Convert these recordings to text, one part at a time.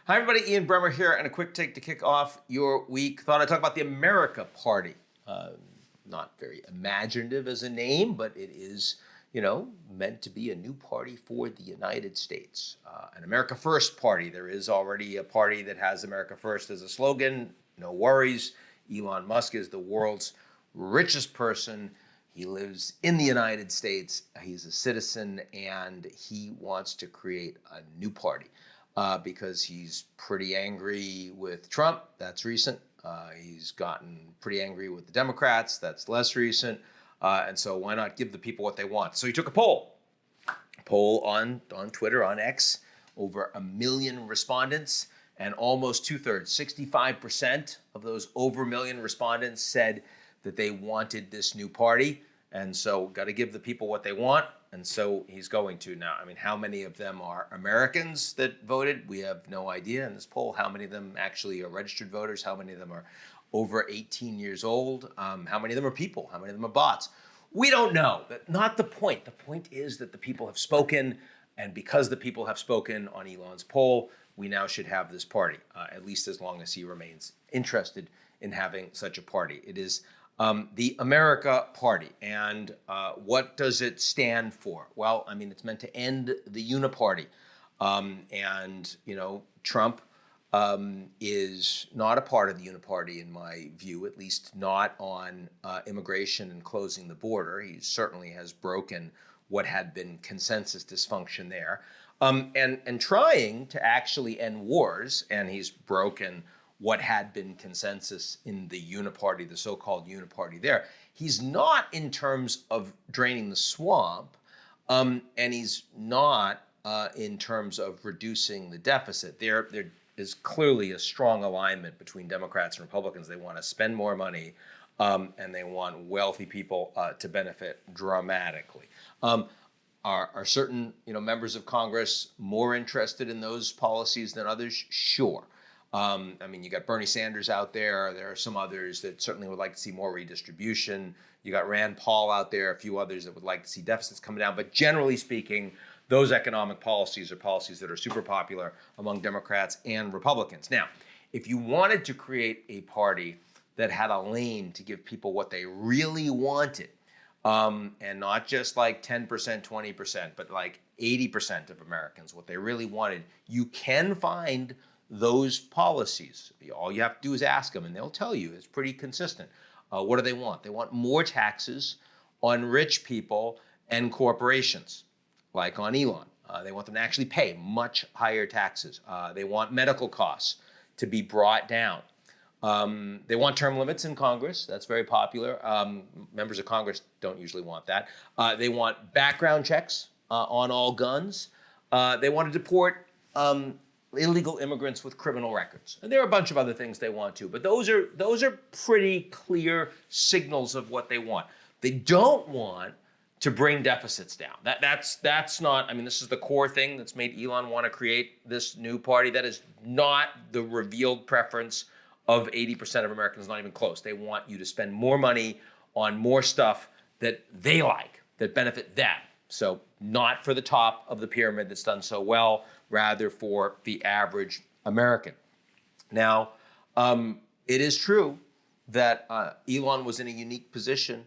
Hi, everybody. Ian Bremmer here, and a quick take to kick off your week. Thought I'd talk about the America Party. Not very imaginative as a name, but it is, meant to be a new party for the United States. An America First party. There is already a party that has America First as a slogan. No worries. Elon Musk is the world's richest person. He lives in the United States. He's a citizen, and he wants to create a new party. Because he's pretty angry with Trump. That's recent. He's gotten pretty angry with the Democrats. That's less recent. And so why not give the people what they want? So he took a poll on Twitter, on X, over 1 million respondents, and almost 2/3, 65% of those over 1 million respondents said that they wanted this new party. And so got to give the people what they want. And so he's going to now. I mean, how many of them are Americans that voted? We have no idea in this poll. How many of them actually are registered voters? How many of them are over 18 years old? How many of them are people? How many of them are bots? We don't know. But not the point. The point is that the people have spoken. And because the people have spoken on Elon's poll, we now should have this party, at least as long as he remains interested in having such a party. It is the America Party. And what does it stand for? Well, I mean, it's meant to end the uniparty. Trump is not a part of the uniparty, in my view, at least not on immigration and closing the border. He certainly has broken what had been consensus dysfunction there. And trying to actually end wars, and he's broken what had been consensus in the uniparty, the so-called uniparty there. He's not in terms of draining the swamp, and he's not in terms of reducing the deficit. There is clearly a strong alignment between Democrats and Republicans. They want to spend more money, and they want wealthy people to benefit dramatically. Are certain members of Congress more interested in those policies than others? Sure. You got Bernie Sanders out there. There are some others that certainly would like to see more redistribution. You got Rand Paul out there, a few others that would like to see deficits come down. But generally speaking, those economic policies are policies that are super popular among Democrats and Republicans. Now, if you wanted to create a party that had a lane to give people what they really wanted, and not just like 10%, 20%, but like 80% of Americans, what they really wanted, you can find those policies. All you have to do is ask them, and they'll tell you. It's pretty consistent. What do they want? They want more taxes on rich people and corporations, like on Elon. They want them to actually pay much higher taxes. They want medical costs to be brought down. They want term limits in Congress. That's very popular. Members of Congress don't usually want that. They want background checks on all guns. They want to deport illegal immigrants with criminal records. And there are a bunch of other things they want to, but those are pretty clear signals of what they want. They don't want to bring deficits down. That's not, this is the core thing that's made Elon want to create this new party. That is not the revealed preference of 80% of Americans, not even close. They want you to spend more money on more stuff that they like, that benefit them. So not for the top of the pyramid that's done so well, rather for the average American. Now, it is true that Elon was in a unique position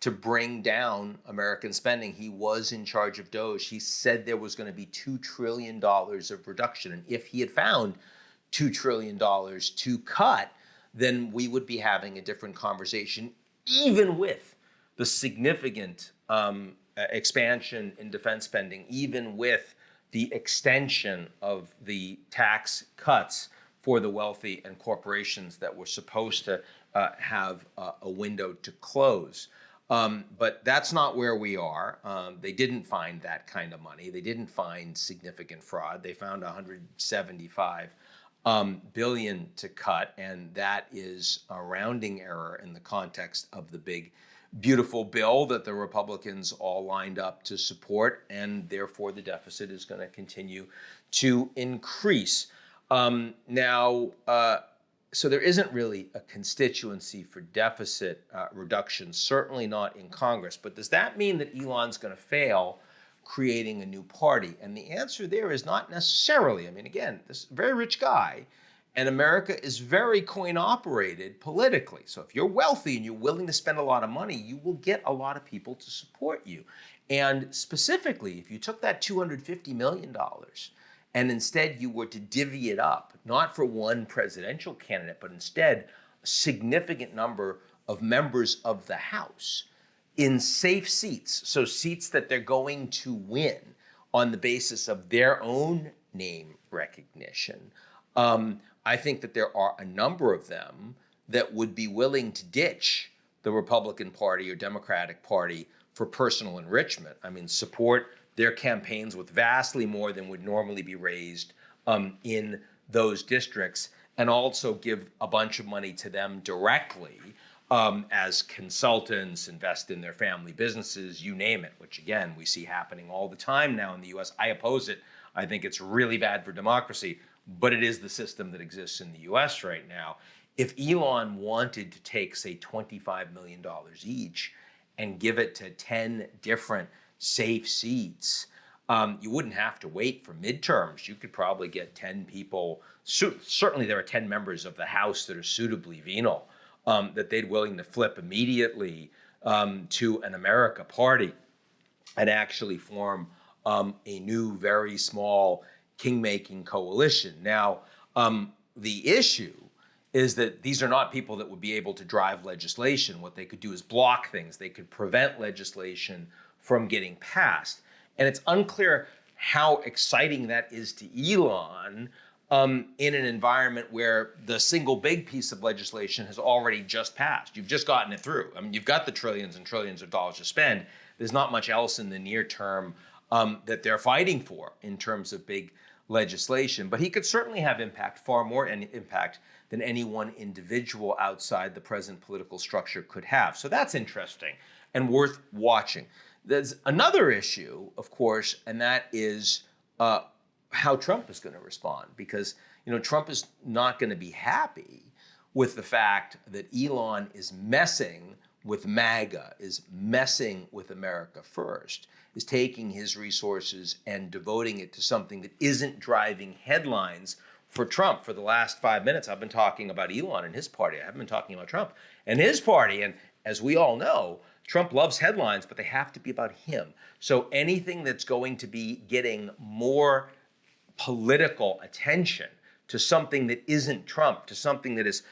to bring down American spending. He was in charge of Doge. He said there was going to be $2 trillion of reduction. And if he had found $2 trillion to cut, then we would be having a different conversation, even with the significant expansion in defense spending, even with the extension of the tax cuts for the wealthy and corporations that were supposed to have a window to close. But that's not where we are. They didn't find that kind of money. They didn't find significant fraud. They found 175 billion to cut, and that is a rounding error in the context of the big, beautiful bill that the Republicans all lined up to support, and therefore the deficit is going to continue to increase. So there isn't really a constituency for deficit reduction, certainly not in Congress. But does that mean that Elon's going to fail creating a new party? And the answer there is not necessarily. I mean, again, this is a very rich guy, and America is very coin operated politically. So if you're wealthy and you're willing to spend a lot of money, you will get a lot of people to support you. And specifically, if you took that $250 million and instead you were to divvy it up, not for one presidential candidate, but instead a significant number of members of the House in safe seats, so seats that they're going to win on the basis of their own name recognition, I think that there are a number of them that would be willing to ditch the Republican Party or Democratic Party for personal enrichment. I mean, support their campaigns with vastly more than would normally be raised in those districts, and also give a bunch of money to them directly as consultants, invest in their family businesses, you name it, which again, we see happening all the time now in the US. I oppose it. I think it's really bad for democracy, but it is the system that exists in the US right now. If Elon wanted to take, say, $25 million each and give it to 10 different safe seats, you wouldn't have to wait for midterms. You could probably get 10 people. Certainly there are 10 members of the House that are suitably venal, that they'd willing to flip immediately to an America party and actually form a new, very small king-making coalition. Now, the issue is that these are not people that would be able to drive legislation. What they could do is block things. They could prevent legislation from getting passed. And it's unclear how exciting that is to Elon in an environment where the single big piece of legislation has already just passed. You've just gotten it through. I mean, you've got the trillions and trillions of dollars to spend. There's not much else in the near term that they're fighting for in terms of big legislation. But he could certainly have impact, far more impact than any one individual outside the present political structure could have. So that's interesting and worth watching. There's another issue, of course, and that is how Trump is going to respond, because Trump is not going to be happy with the fact that Elon is messing with MAGA, is messing with America First, is taking his resources and devoting it to something that isn't driving headlines for Trump. For the last 5 minutes, I've been talking about Elon and his party. I haven't been talking about Trump and his party. And as we all know, Trump loves headlines, but they have to be about him. So anything that's going to be getting more political attention to something that isn't Trump, to something that is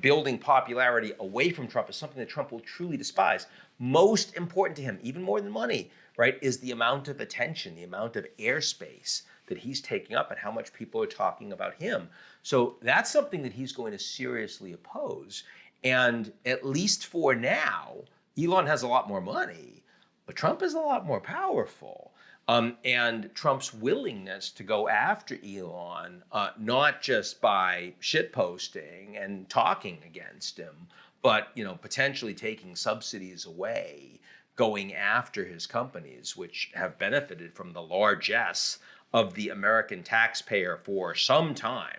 building popularity away from Trump, is something that Trump will truly despise. Most important to him, even more than money, right, is the amount of attention, the amount of airspace that he's taking up and how much people are talking about him. So that's something that he's going to seriously oppose. And at least for now, Elon has a lot more money, but Trump is a lot more powerful. And Trump's willingness to go after Elon, not just by shitposting and talking against him, but potentially taking subsidies away, going after his companies, which have benefited from the largesse of the American taxpayer for some time,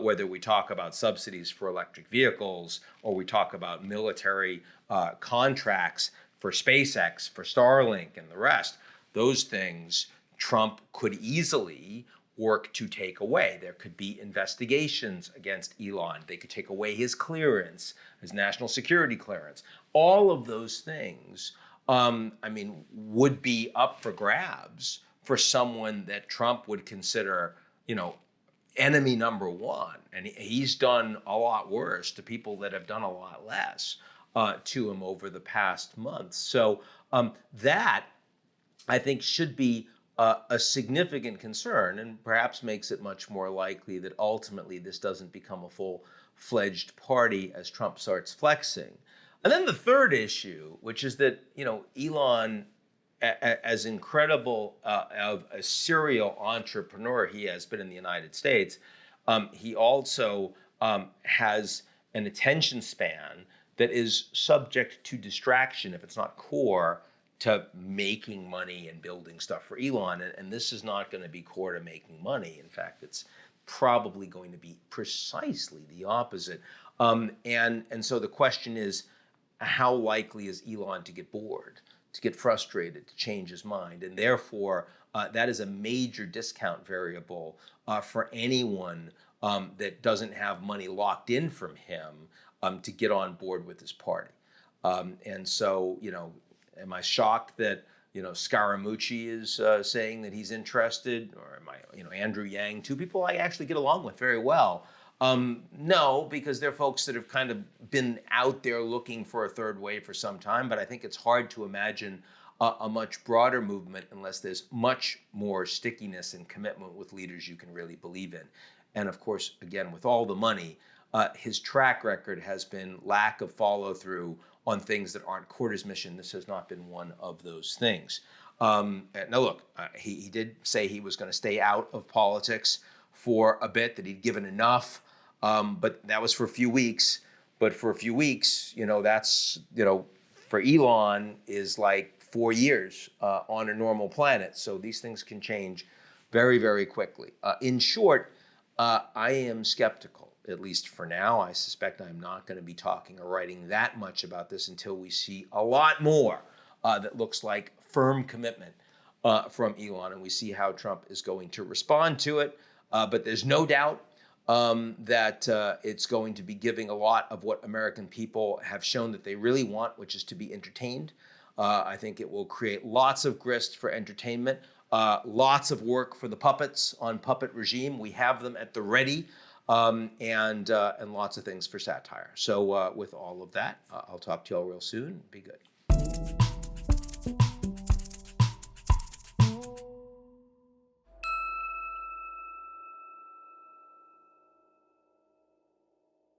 whether we talk about subsidies for electric vehicles or we talk about military contracts for SpaceX, for Starlink, and the rest. Those things Trump could easily work to take away. There could be investigations against Elon. They could take away his clearance, his national security clearance. All of those things, would be up for grabs for someone that Trump would consider, enemy number one. And he's done a lot worse to people that have done a lot less to him over the past months. So that, I think, should be a significant concern, and perhaps makes it much more likely that ultimately this doesn't become a full-fledged party as Trump starts flexing. And then the third issue, which is that, Elon, as incredible of a serial entrepreneur he has been in the United States, he also has an attention span that is subject to distraction if it's not core to making money and building stuff for Elon. And this is not going to be core to making money. In fact, it's probably going to be precisely the opposite. And so the question is, how likely is Elon to get bored, to get frustrated, to change his mind. And therefore, that is a major discount variable for anyone that doesn't have money locked in from him to get on board with his party. And so, am I shocked that, Scaramucci is saying that he's interested, or am I, Andrew Yang, two people I actually get along with very well. No, because they're folks that have kind of been out there looking for a third wave for some time, but I think it's hard to imagine a much broader movement unless there's much more stickiness and commitment with leaders you can really believe in. And of course, again, with all the money, his track record has been lack of follow through on things that aren't core to his mission. This has not been one of those things. Now look, he did say he was going to stay out of politics for a bit, that he'd given enough, but that was for a few weeks. But for a few weeks, that's, for Elon is like 4 years on a normal planet. So these things can change very, very quickly. In short, I am skeptical, at least for now. I suspect I'm not going to be talking or writing that much about this until we see a lot more that looks like firm commitment from Elon, and we see how Trump is going to respond to it. But there's no doubt that it's going to be giving a lot of what American people have shown that they really want, which is to be entertained. I think it will create lots of grist for entertainment, lots of work for the puppets on puppet regime. We have them at the ready, and lots of things for satire. So with all of that, I'll talk to you all real soon. Be good.